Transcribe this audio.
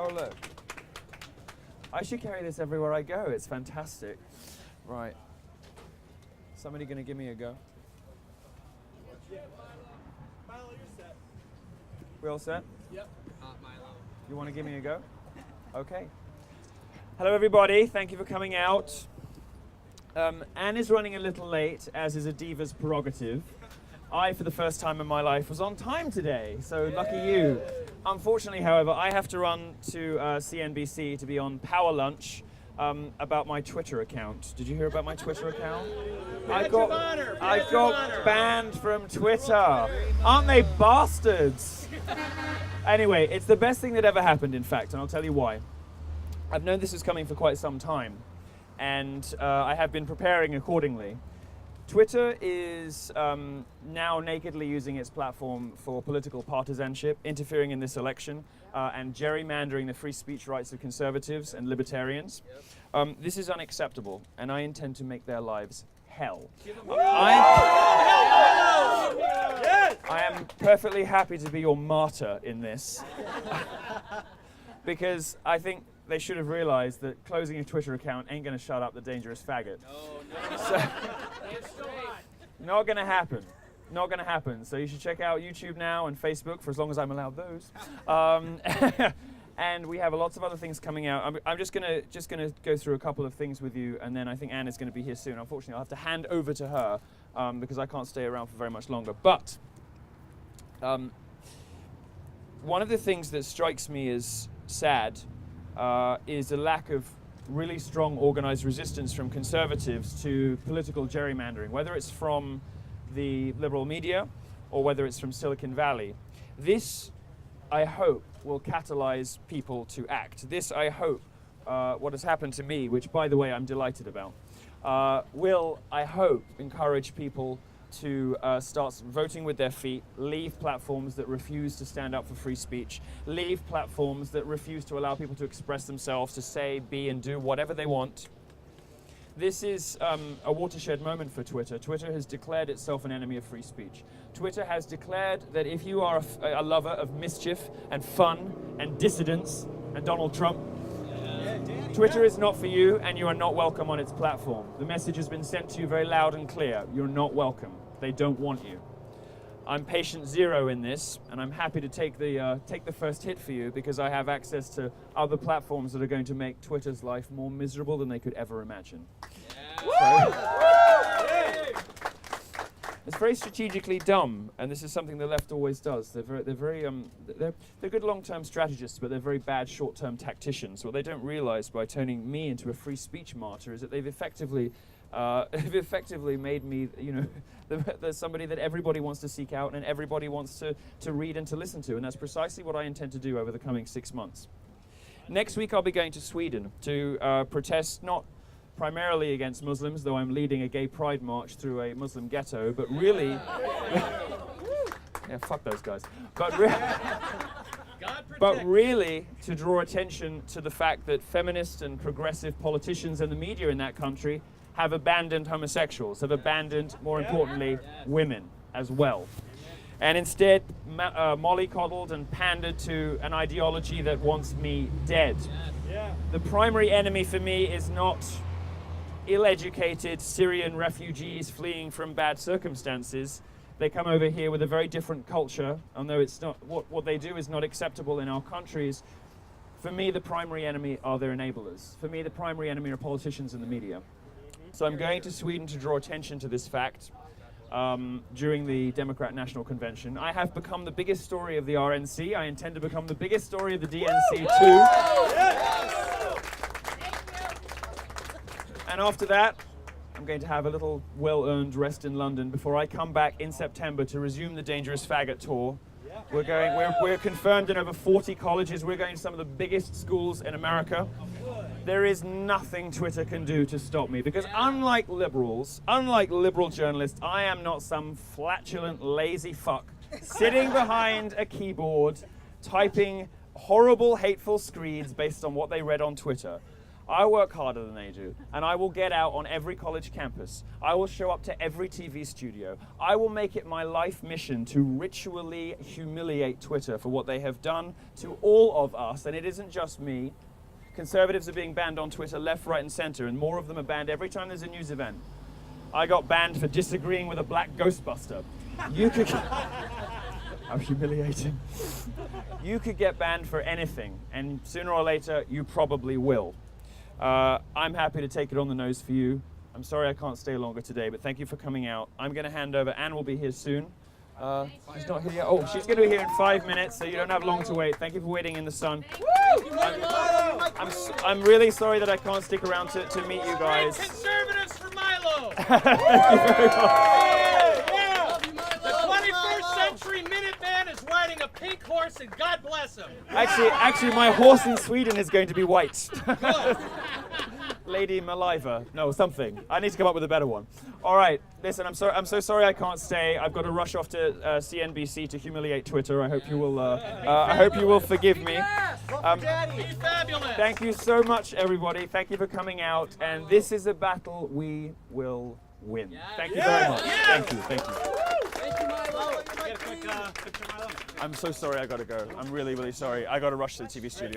Oh, look. I should carry this everywhere I go. It's fantastic. Right. Somebody going to give me a go? Yeah, Milo, you're set. We all set? Yep. Milo. You want to give me a go? Okay. Hello, everybody. Thank you for coming out. Anne is running a little late, as is a diva's prerogative. I, for the first time in my life, was on time today, so lucky you. Unfortunately, however, I have to run to CNBC to be on Power Lunch about my Twitter account. Did you hear about my Twitter account? I got banned from Twitter. Aren't they bastards? Anyway, it's the best thing that ever happened, in fact, and I'll tell you why. I've known this was coming for quite some time, and I have been preparing accordingly. Twitter is now nakedly using its platform for political partisanship, interfering in this election, and gerrymandering the free speech rights of conservatives and libertarians. This is unacceptable, and I intend to make their lives hell. I am perfectly happy to be your martyr in this, because I think they should have realized that closing a Twitter account ain't going to shut up the dangerous faggot. No. So, not going to happen. Not going to happen. So you should check out YouTube now and Facebook for as long as I'm allowed those. And we have lots of other things coming out. I'm just gonna go through a couple of things with you, and then I think Anne is going to be here soon. Unfortunately, I'll have to hand over to her because I can't stay around for very much longer. But one of the things that strikes me as sad is a lack of really strong organized resistance from conservatives to political gerrymandering, whether it's from the liberal media or whether it's from Silicon Valley. This, I hope, will catalyze people to act. This, I hope, what has happened to me, which, by the way, I'm delighted about, will, I hope, encourage people to start voting with their feet, leave platforms that refuse to stand up for free speech, leave platforms that refuse to allow people to express themselves, to say, be, and do whatever they want. This is a watershed moment for Twitter. Twitter has declared itself an enemy of free speech. Twitter has declared that if you are a lover of mischief and fun and dissidence and Donald Trump, Twitter is not for you, and you are not welcome on its platform. The message has been sent to you very loud and clear. You're not welcome. They don't want you. I'm patient zero in this, and I'm happy to take the first hit for you because I have access to other platforms that are going to make Twitter's life more miserable than they could ever imagine. It's very strategically dumb, and this is something the left always does. They're good long-term strategists, but they're very bad short-term tacticians. What they don't realize by turning me into a free speech martyr is that they've effectively made me, somebody that everybody wants to seek out and everybody wants to read and to listen to, and that's precisely what I intend to do over the coming 6 months. Next week I'll be going to Sweden to protest not primarily against Muslims, though I'm leading a gay pride march through a Muslim ghetto, but really... yeah, fuck those guys. But really to draw attention to the fact that feminist and progressive politicians and the media in that country have abandoned homosexuals, have abandoned, more importantly, women as well. And instead mollycoddled and pandered to an ideology that wants me dead. The primary enemy for me is not ill-educated Syrian refugees fleeing from bad circumstances. They come over here with a very different culture, although it's not what they do is not acceptable in our countries. For me, the primary enemy are their enablers. For me, the primary enemy are politicians and the media. So I'm going to Sweden to draw attention to this fact during the Democrat National Convention. I have become the biggest story of the RNC. I intend to become the biggest story of the DNC too. And after that, I'm going to have a little well-earned rest in London before I come back in September to resume the Dangerous Faggot Tour. We're confirmed in over 40 colleges. We're going to some of the biggest schools in America. There is nothing Twitter can do to stop me because unlike liberals, unlike liberal journalists, I am not some flatulent, lazy fuck sitting behind a keyboard typing horrible, hateful screeds based on what they read on Twitter. I work harder than they do, and I will get out on every college campus. I will show up to every TV studio. I will make it my life mission to ritually humiliate Twitter for what they have done to all of us, and it isn't just me. Conservatives are being banned on Twitter left, right, and center, and more of them are banned every time there's a news event. I got banned for disagreeing with a black Ghostbuster. You could... How humiliating. You could get banned for anything, and sooner or later, you probably will. I'm happy to take it on the nose for you. I'm sorry I can't stay longer today, but thank you for coming out. I'm going to hand over. Anne will be here soon. She's not here yet. Oh, she's going to be here in 5 minutes, so you don't have long to wait. Thank you for waiting in the sun. I'm really sorry that I can't stick around to meet you guys. Conservatives for Milo! Thank you very much. The 21st century Minuteman is riding a pink horse, and God bless him. Actually, my horse in Sweden is going to be white. Good. Lady Maliva. No, something. I need to come up with a better one. All right. Listen, I'm so sorry I can't stay. I've got to rush off to CNBC to humiliate Twitter. I hope you will forgive me. Be fabulous. Thank you so much, everybody. Thank you for coming out. And this is a battle we will win. Thank you very much. Thank you. Thank you. Thank you, Milo. Get a quick picture, Milo. I'm so sorry I got to go. I'm really, really sorry. I got to rush to the TV studio.